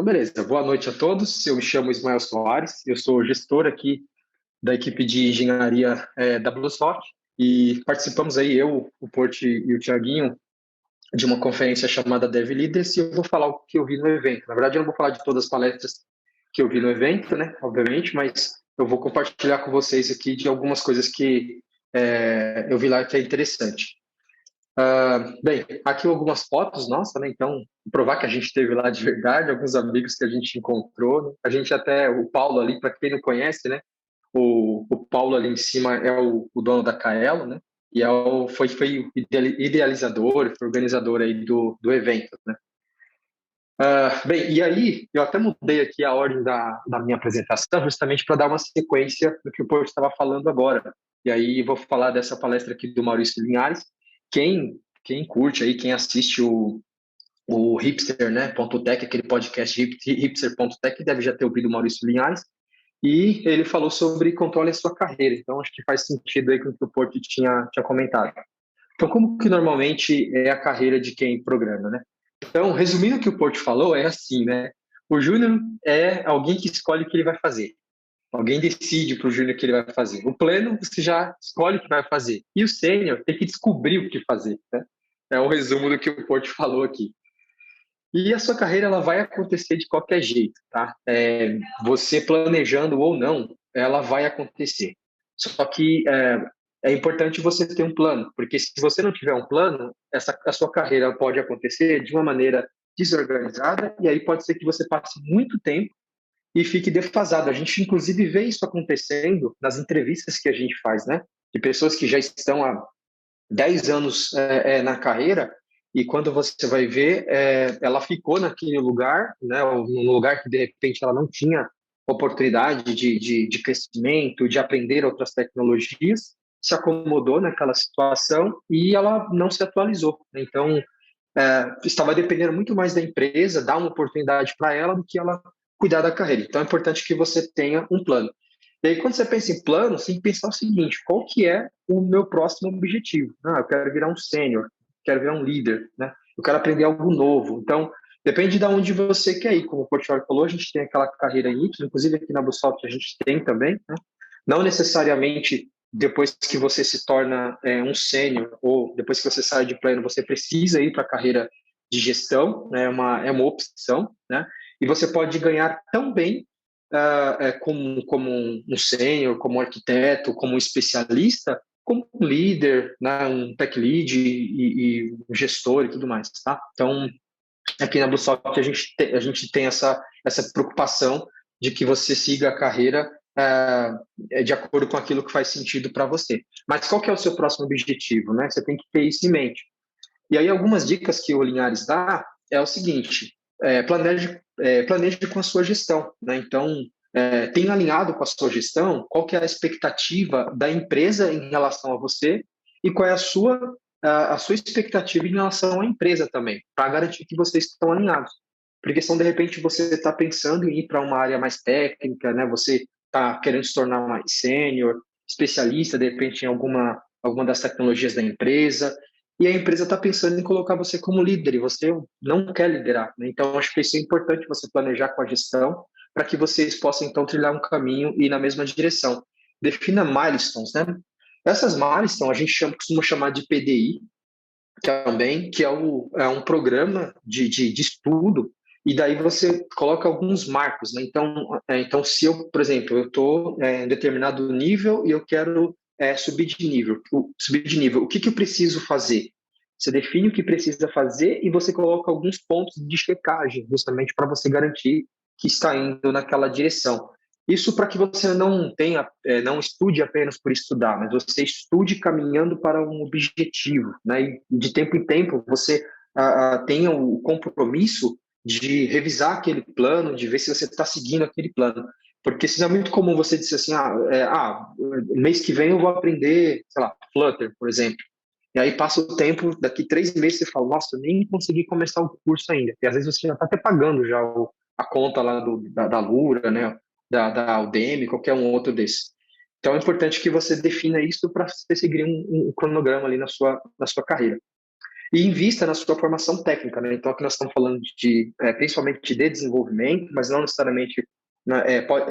Então, beleza. Boa noite a todos. Eu me chamo Ismael Soares, eu sou gestor aqui da equipe de engenharia da BlueSoft e participamos aí, eu, o Porto e o Thiaguinho, de uma conferência chamada Dev Leaders e eu vou falar o que eu vi no evento. Na verdade, eu não vou falar de todas as palestras que eu vi no evento, né, obviamente, mas eu vou compartilhar com vocês aqui de algumas coisas que eu vi lá que é interessante. Bem, aqui algumas fotos nossas, né? Então, provar que a gente esteve lá de verdade, alguns amigos que a gente encontrou, né? A gente até, o Paulo ali, para quem não conhece, né? O Paulo ali em cima é o dono da Kaelo, né? E foi o idealizador, foi organizador aí do evento, né? Bem, e aí eu até mudei aqui a ordem da minha apresentação justamente para dar uma sequência do que o Porto estava falando agora. E aí vou falar dessa palestra aqui do Maurício Linhares. Quem curte aí, quem assiste o Hipster, né, .tech, aquele podcast hipster.tech, deve já ter ouvido o Maurício Linhares. E ele falou sobre controle da sua carreira. Então, acho que faz sentido aí com o que o Porto tinha comentado. Então, como que normalmente é a carreira de quem programa, né? Então, resumindo o que o Porto falou, é assim, né? O júnior é alguém que escolhe o que ele vai fazer. Alguém decide para o júnior o que ele vai fazer. O pleno, você já escolhe o que vai fazer. E o sênior tem que descobrir o que fazer, né? É o resumo do que o Porto falou aqui. E a sua carreira ela vai acontecer de qualquer jeito, tá? Você planejando ou não, ela vai acontecer. Só que é importante você ter um plano, porque se você não tiver um plano, a sua carreira pode acontecer de uma maneira desorganizada e aí pode ser que você passe muito tempo e fique defasado. A gente, inclusive, vê isso acontecendo nas entrevistas que a gente faz, né? De pessoas que já estão há 10 anos na carreira e quando você vai ver, ela ficou naquele lugar, né? Ou num lugar que, de repente, ela não tinha oportunidade de crescimento, de aprender outras tecnologias, se acomodou naquela situação e ela não se atualizou. Então, estava dependendo muito mais da empresa, dar uma oportunidade para ela do que ela cuidar da carreira. Então, é importante que você tenha um plano. E aí, quando você pensa em plano, você tem que pensar o seguinte, qual que é o meu próximo objetivo? Eu quero virar um sênior, quero virar um líder, né? Eu quero aprender algo novo. Então, depende de onde você quer ir. Como o Portiolli falou, a gente tem aquela carreira em Y, inclusive aqui na Busoft a gente tem também, né? Não necessariamente depois que você se torna um sênior ou depois que você sai de pleno, você precisa ir para a carreira de gestão, né? É uma opção, né? E você pode ganhar tão bem como um sênior, como um arquiteto, como um especialista, como um líder, né? Um tech lead e um gestor e tudo mais, tá? Então, aqui na Bluesoft a gente tem essa preocupação de que você siga a carreira de acordo com aquilo que faz sentido para você. Mas qual que é o seu próximo objetivo, né? Você tem que ter isso em mente. E aí algumas dicas que o Linhares dá é o seguinte, planeje com a sua gestão, né? Então, tenha alinhado com a sua gestão qual que é a expectativa da empresa em relação a você e qual é a sua expectativa em relação à empresa também, para garantir que vocês estão alinhados. Porque se de repente você está pensando em ir para uma área mais técnica, né? Você está querendo se tornar mais sênior, especialista, de repente, em alguma das tecnologias da empresa, e a empresa está pensando em colocar você como líder, e você não quer liderar, né? Então, acho que isso é importante você planejar com a gestão, para que vocês possam, então, trilhar um caminho e ir na mesma direção. Defina milestones, né? Essas milestones a gente costuma chamar de PDI, também, que é um programa de estudo, e daí você coloca alguns marcos, né? Então, se eu, por exemplo, eu estou em determinado nível e eu quero subir de nível. O que eu preciso fazer? Você define o que precisa fazer e você coloca alguns pontos de checagem, justamente para você garantir que está indo naquela direção. Isso para que você não estude apenas por estudar, mas você estude caminhando para um objetivo, né? E de tempo em tempo você tenha o compromisso de revisar aquele plano, de ver se você está seguindo aquele plano. Porque senão é muito comum você dizer assim, mês que vem eu vou aprender, sei lá, Flutter, por exemplo. E aí passa o tempo, daqui 3 meses você fala, nossa, eu nem consegui começar o curso ainda. E às vezes você já está até pagando já a conta lá da Lura, né? Da Udemy, qualquer um outro desses. Então é importante que você defina isso para você seguir um cronograma ali na sua carreira. E invista na sua formação técnica, né? Então, aqui nós estamos falando principalmente de desenvolvimento, mas não necessariamente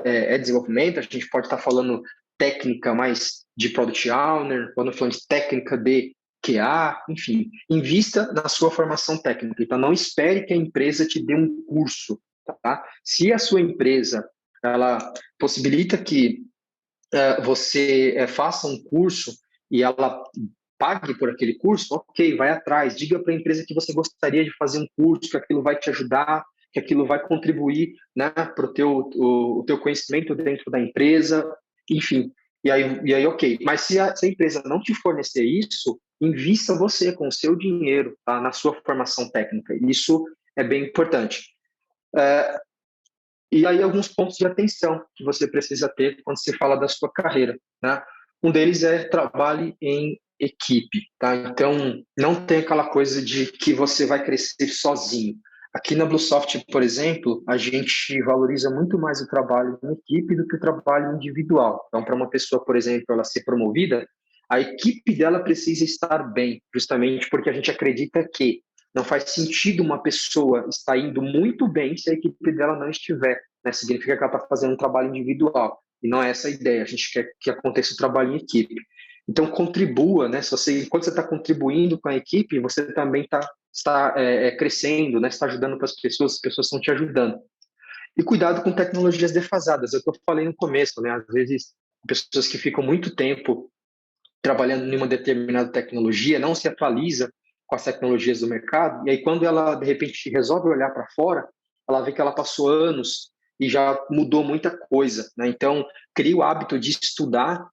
é desenvolvimento, a gente pode estar falando técnica mais de Product Owner, quando falando de técnica de QA, enfim, invista na sua formação técnica. Então, não espere que a empresa te dê um curso, tá? Se a sua empresa ela possibilita que você faça um curso e ela pague por aquele curso, ok, vai atrás, diga para a empresa que você gostaria de fazer um curso, que aquilo vai te ajudar, que aquilo vai contribuir, né, para o teu conhecimento dentro da empresa, enfim. E aí ok. Mas se a empresa não te fornecer isso, invista você com o seu dinheiro, tá, na sua formação técnica. Isso é bem importante. E aí alguns pontos de atenção que você precisa ter quando você fala da sua carreira, né? Um deles é trabalhe em equipe, tá? Então, não tem aquela coisa de que você vai crescer sozinho. Aqui na Bluesoft, por exemplo, a gente valoriza muito mais o trabalho em equipe do que o trabalho individual. Então, para uma pessoa, por exemplo, ela ser promovida, a equipe dela precisa estar bem, justamente porque a gente acredita que não faz sentido uma pessoa estar indo muito bem se a equipe dela não estiver, né? Significa que ela está fazendo um trabalho individual. E não é essa a ideia. A gente quer que aconteça o trabalho em equipe. Então, contribua, né? Enquanto você está contribuindo com a equipe, você também está crescendo, né? Está ajudando para as pessoas estão te ajudando. E cuidado com tecnologias defasadas. É o que eu falei no começo, né? Às vezes, pessoas que ficam muito tempo trabalhando em uma determinada tecnologia não se atualiza com as tecnologias do mercado, e aí quando ela, de repente, resolve olhar para fora, ela vê que ela passou anos e já mudou muita coisa, né? Então, crie o hábito de estudar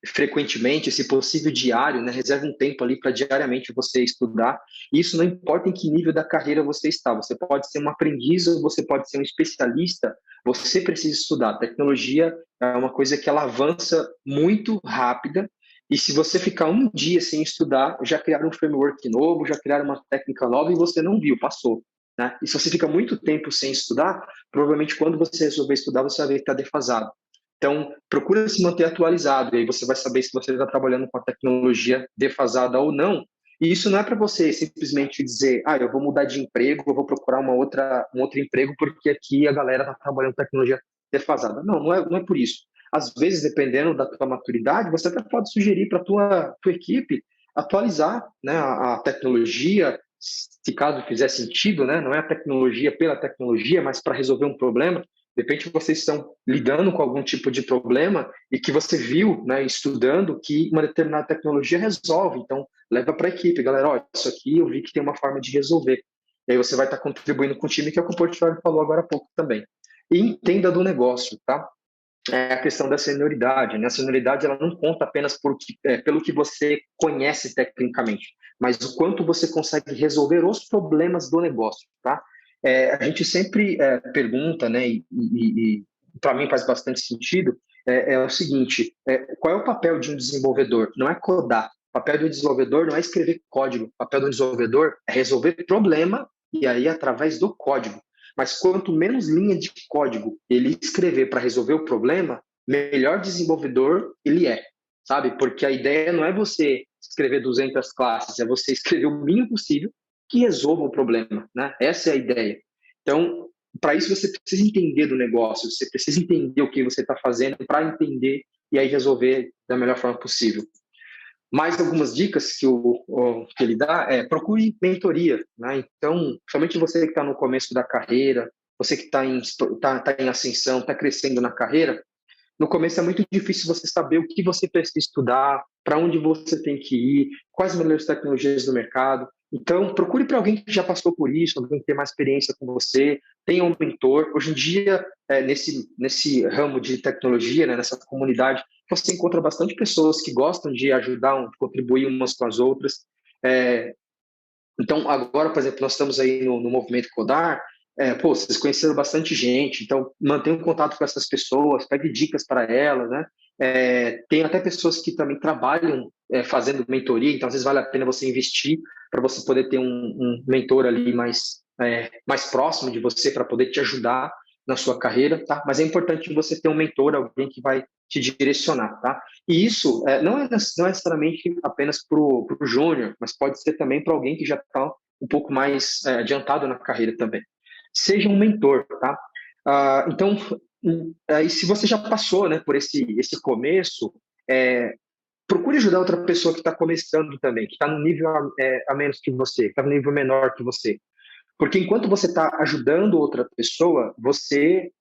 frequentemente, se possível diário, né? Reserve um tempo ali para diariamente você estudar. E isso não importa em que nível da carreira você está. Você pode ser um aprendiz ou você pode ser um especialista. Você precisa estudar. A tecnologia é uma coisa que ela avança muito rápida. E se você ficar um dia sem estudar, já criaram um framework novo, já criaram uma técnica nova e você não viu, passou. Né? E se você fica muito tempo sem estudar, provavelmente quando você resolver estudar, você vai ver que está defasado. Então, procura se manter atualizado, e aí você vai saber se você está trabalhando com a tecnologia defasada ou não. E isso não é para você simplesmente dizer, eu vou mudar de emprego, eu vou procurar um outro emprego, porque aqui a galera está trabalhando com tecnologia defasada. Não é por isso. Às vezes, dependendo da tua maturidade, você até pode sugerir para a tua equipe atualizar, né, a tecnologia, se caso fizer sentido, né? Não é a tecnologia pela tecnologia, mas para resolver um problema. De repente vocês estão lidando com algum tipo de problema e que você viu, né, estudando, que uma determinada tecnologia resolve. Então, leva para a equipe, galera, isso aqui eu vi que tem uma forma de resolver. E aí você vai estar contribuindo com o time, que é o que o Portfólio falou agora há pouco também. E entenda do negócio, tá? É a questão da senioridade, né? A senioridade ela não conta apenas pelo que você conhece tecnicamente, mas o quanto você consegue resolver os problemas do negócio, tá? A gente sempre pergunta, né? E para mim faz bastante sentido. É o seguinte: qual é o papel de um desenvolvedor? Não é codar. O papel do desenvolvedor não é escrever código. O papel do desenvolvedor é resolver problema e aí através do código. Mas quanto menos linha de código ele escrever para resolver o problema, melhor desenvolvedor ele é, sabe? Porque a ideia não é você escrever 200 classes, é você escrever o mínimo possível que resolva o problema, né? Essa é a ideia. Então, para isso você precisa entender do negócio, você precisa entender o que você está fazendo para entender e aí resolver da melhor forma possível. Mais algumas dicas que ele dá procure mentoria, né? Então, somente você que está no começo da carreira, você que está em ascensão, está crescendo na carreira, no começo é muito difícil você saber o que você precisa estudar, para onde você tem que ir, quais as melhores tecnologias do mercado. Então, procure para alguém que já passou por isso, alguém que tem mais experiência com você, tenha um mentor. Hoje em dia, nesse ramo de tecnologia, né, nessa comunidade, você encontra bastante pessoas que gostam de ajudar, de contribuir umas com as outras. Então, agora, por exemplo, nós estamos aí no movimento Codar, vocês conheceram bastante gente, então mantenha um contato com essas pessoas, pegue dicas para elas, né? Tem até pessoas que também trabalham fazendo mentoria, então às vezes vale a pena você investir para você poder ter um mentor ali mais próximo de você para poder te ajudar. na sua carreira, tá? Mas é importante você ter um mentor, alguém que vai te direcionar, tá? E isso não é necessariamente apenas para o júnior, mas pode ser também para alguém que já está um pouco mais adiantado na carreira também. Seja um mentor, tá? Então, e se você já passou, né, por esse começo, procure ajudar outra pessoa que está começando também, que está no nível a menos que você, que está no nível menor que você. Porque enquanto você está ajudando outra pessoa, você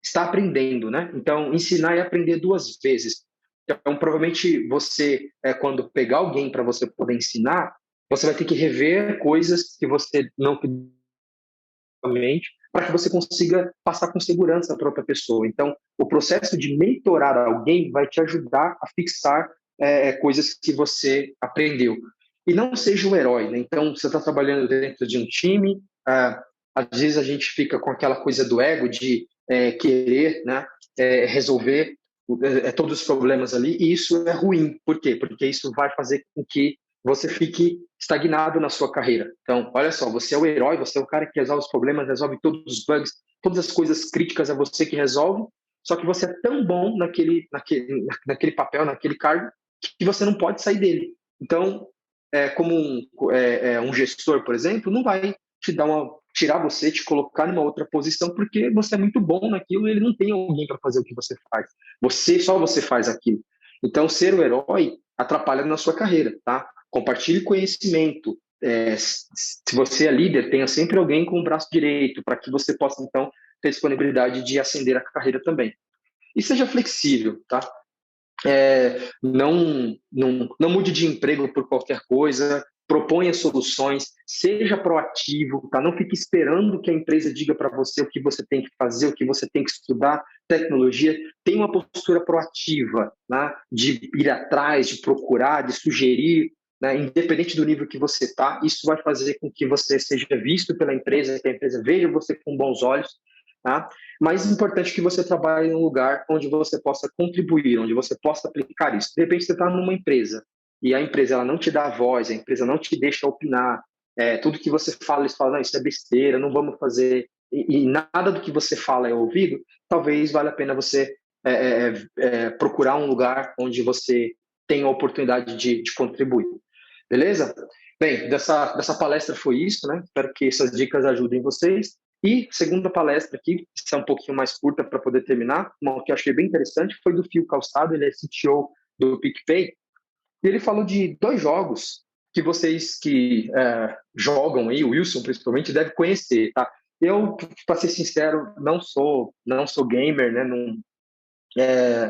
está aprendendo, né? Então, ensinar é aprender duas vezes. Então, provavelmente você, quando pegar alguém para você poder ensinar, você vai ter que rever coisas que você não mente para que você consiga passar com segurança para outra pessoa. Então, o processo de mentorar alguém vai te ajudar a fixar coisas que você aprendeu. E não seja o herói, né? Então, você está trabalhando dentro de um time, às vezes a gente fica com aquela coisa do ego de querer, né, resolver todos os problemas ali, e isso é ruim. Por quê? Porque isso vai fazer com que você fique estagnado na sua carreira. Então, olha só, você é o herói, você é o cara que resolve os problemas, resolve todos os bugs, todas as coisas críticas é você que resolve, só que você é tão bom naquele papel, naquele cargo, que você não pode sair dele. Então, como um gestor, por exemplo, não vai tirar você, te colocar numa outra posição, porque você é muito bom naquilo e ele não tem alguém para fazer o que você faz. Só você faz aquilo. Então, ser o herói atrapalha na sua carreira, tá? Compartilhe conhecimento. Se você é líder, tenha sempre alguém com o braço direito, para que você possa, então, ter disponibilidade de ascender a carreira também. E seja flexível, tá? Não mude de emprego por qualquer coisa, proponha soluções, seja proativo, tá? Não fique esperando que a empresa diga para você o que você tem que fazer, o que você tem que estudar, tecnologia. Tenha uma postura proativa, né? De ir atrás, de procurar, de sugerir, né? Independente do nível que você está, isso vai fazer com que você seja visto pela empresa, que a empresa veja você com bons olhos, tá? Mais importante que você trabalhe em um lugar onde você possa contribuir, onde você possa aplicar isso. De repente você está numa empresa e a empresa ela não te dá voz, a empresa não te deixa opinar, tudo que você fala, eles falam, não, isso é besteira, não vamos fazer, e nada do que você fala é ouvido, talvez valha a pena você procurar um lugar onde você tenha a oportunidade de contribuir. Beleza? Bem, dessa palestra foi isso, né? Espero que essas dicas ajudem vocês. E segunda palestra aqui, que é um pouquinho mais curta para poder terminar, uma que eu achei bem interessante, foi do Fio Calçado, ele é CTO do PicPay, e ele falou de 2 jogos que vocês que jogam aí, o Wilson principalmente, deve conhecer, tá? Eu, para ser sincero, não sou gamer, né?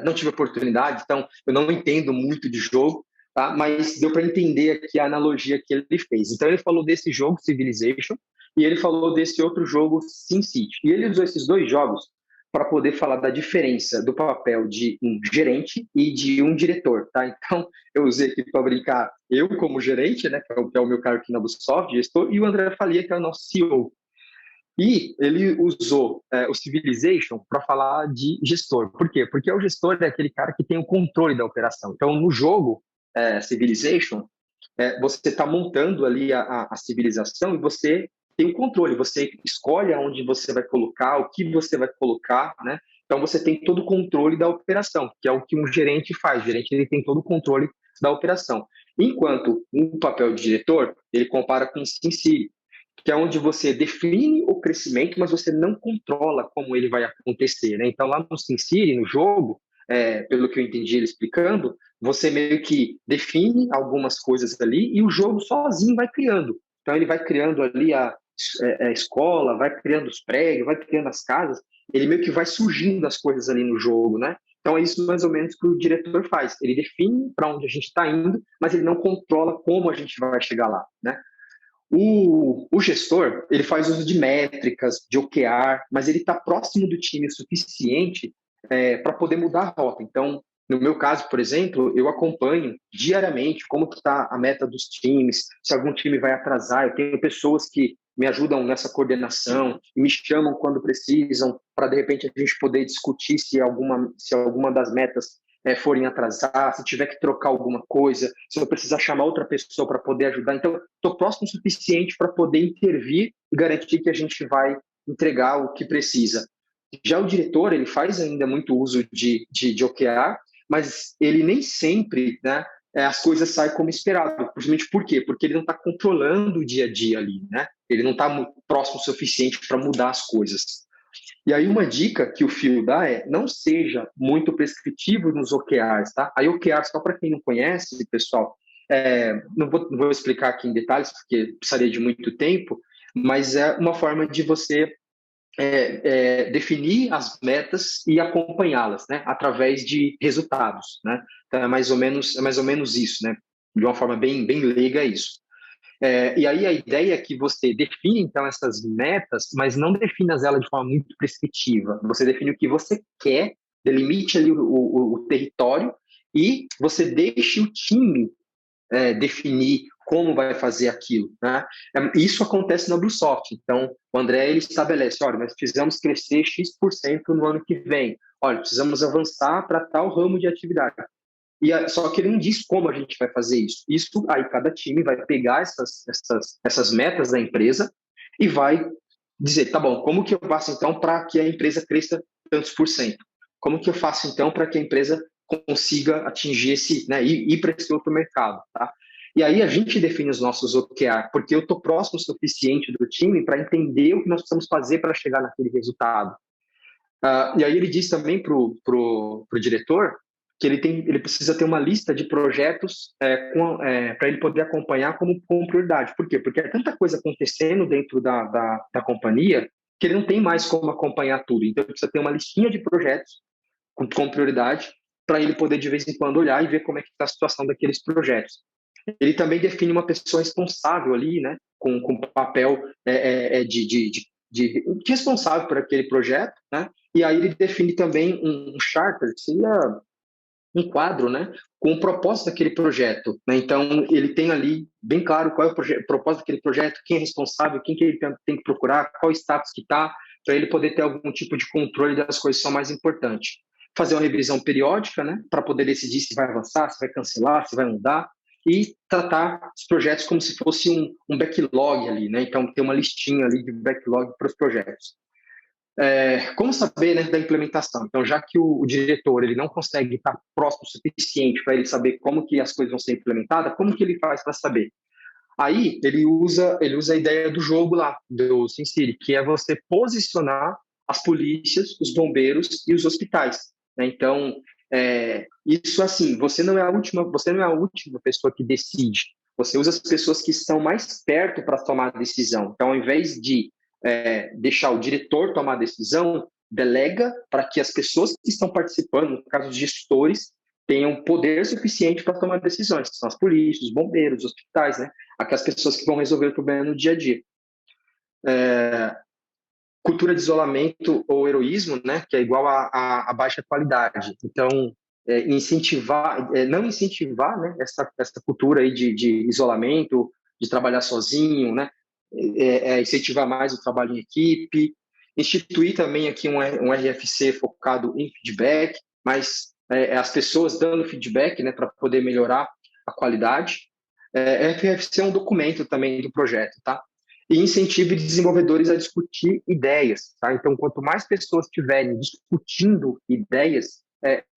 Não tive oportunidade, então eu não entendo muito de jogo, tá? Mas deu para entender aqui a analogia que ele fez. Então ele falou desse jogo, Civilization, e ele falou desse outro jogo, SimCity. E ele usou esses 2 jogos para poder falar da diferença do papel de um gerente e de um diretor, tá? Então eu usei aqui para brincar eu como gerente, né, que é o meu cargo aqui na Ubisoft, gestor, e o André Falia, que é o nosso CEO. E ele usou o Civilization para falar de gestor. Por quê? Porque o gestor é aquele cara que tem o controle da operação. Então, no jogo Civilization, você está montando ali a civilização e você tem o controle. Você escolhe aonde você vai colocar, o que você vai colocar, né? Então, você tem todo o controle da operação, que é o que um gerente faz. O gerente ele tem todo o controle da operação. Enquanto um papel de diretor, ele compara com o SimCity, que é onde você define o crescimento, mas você não controla como ele vai acontecer, né? Então, lá no SimCity, no jogo, pelo que eu entendi ele explicando, você meio que define algumas coisas ali e o jogo sozinho vai criando. Então, ele vai criando ali a escola, vai criando os prédios, vai criando as casas, ele meio que vai surgindo as coisas ali no jogo, né? Então, é isso mais ou menos que o diretor faz. Ele define para onde a gente está indo, mas ele não controla como a gente vai chegar lá, né? O gestor, ele faz uso de métricas, de OKR, mas ele está próximo do time o suficiente para poder mudar a rota. Então, no meu caso, por exemplo, eu acompanho diariamente como está a meta dos times, se algum time vai atrasar. Eu tenho pessoas que me ajudam nessa coordenação e me chamam quando precisam para, de repente, a gente poder discutir se alguma das metas forem atrasar, se tiver que trocar alguma coisa, se eu precisar chamar outra pessoa para poder ajudar. Então, estou próximo o suficiente para poder intervir e garantir que a gente vai entregar o que precisa. Já o diretor, ele faz ainda muito uso de OKR, mas ele nem sempre, né, as coisas saem como esperado. Principalmente por quê? Porque ele não está controlando o dia a dia ali, né? Ele não está próximo o suficiente para mudar as coisas. E aí uma dica que o Phil dá é não seja muito prescritivo nos OKRs, tá? Aí OKRs, só para quem não conhece, pessoal, não vou explicar aqui em detalhes, porque precisaria de muito tempo, mas é uma forma de você definir as metas e acompanhá-las, né, através de resultados, né? Então é mais ou menos isso, né? De uma forma bem leiga isso. E aí a ideia é que você define então essas metas, mas não defina elas de forma muito prescritiva. Você define o que você quer, delimite ali o território e você deixe o time definir como vai fazer aquilo, né? Isso acontece na Bluesoft. Então, o André ele estabelece, olha, nós precisamos crescer X% no ano que vem. Olha, precisamos avançar para tal ramo de atividade. Só que ele não diz como a gente vai fazer isso. Isso aí cada time vai pegar essas metas da empresa e vai dizer, tá bom, como que eu faço então para que a empresa cresça tantos por cento? Como que eu faço então para que a empresa consiga atingir né, ir para esse outro mercado, tá? E aí a gente define os nossos OKR, porque eu estou próximo o suficiente do time para entender o que nós precisamos fazer para chegar naquele resultado. E aí ele diz também pro diretor que ele precisa ter uma lista de projetos para ele poder acompanhar com prioridade. Por quê? Porque é tanta coisa acontecendo dentro da companhia que ele não tem mais como acompanhar tudo. Então, ele precisa ter uma listinha de projetos com prioridade para ele poder, de vez em quando, olhar e ver como é que está a situação daqueles projetos. Ele também define uma pessoa responsável ali, né, com papel de responsável por aquele projeto, né? E aí ele define também um charter, seria um quadro, né, com o propósito daquele projeto, né? Então ele tem ali bem claro qual é o propósito daquele projeto, quem é responsável, quem que ele tem que procurar, qual status que está, para ele poder ter algum tipo de controle das coisas que são mais importantes. Fazer uma revisão periódica, né, para poder decidir se vai avançar, se vai cancelar, se vai mudar, e tratar os projetos como se fosse um backlog ali, né? Então ter uma listinha ali de backlog para os projetos. Como saber, né, da implementação? Então, já que o diretor ele não consegue estar próximo o suficiente para ele saber como que as coisas vão ser implementadas, como que ele faz para saber? Aí ele usa a ideia do jogo lá, do SimCity, que é você posicionar as polícias, os bombeiros e os hospitais, né? Então, isso assim, você não é a última pessoa que decide. Você usa as pessoas que estão mais perto para tomar a decisão. Então, ao invés de deixar o diretor tomar a decisão, delega para que as pessoas que estão participando, no caso, os gestores, tenham poder suficiente para tomar decisões, que são as polícias, os bombeiros, os hospitais, né? Aquelas pessoas que vão resolver o problema no dia a dia. Cultura de isolamento ou heroísmo, né? Que é igual a baixa qualidade. Então, não incentivar, né? Essa cultura aí de isolamento, de trabalhar sozinho, né? Incentivar mais o trabalho em equipe, instituir também aqui um RFC focado em feedback, mas as pessoas dando feedback, né, para poder melhorar a qualidade. RFC é um documento também do projeto, tá? E incentive desenvolvedores a discutir ideias, tá? Então, quanto mais pessoas estiverem discutindo ideias,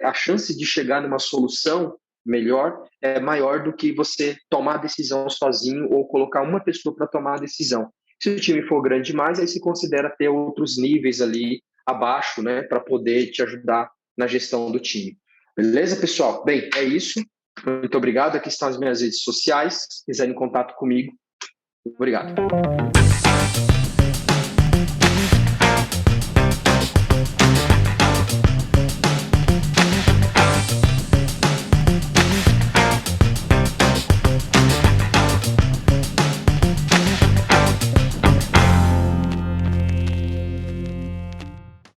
a chance de chegar numa solução melhor é maior do que você tomar a decisão sozinho ou colocar uma pessoa para tomar a decisão. Se o time for grande demais, aí se considera ter outros níveis ali abaixo, né, para poder te ajudar na gestão do time. Beleza, pessoal? Bem, é isso. Muito obrigado. Aqui estão as minhas redes sociais. Se quiserem contato comigo, obrigado.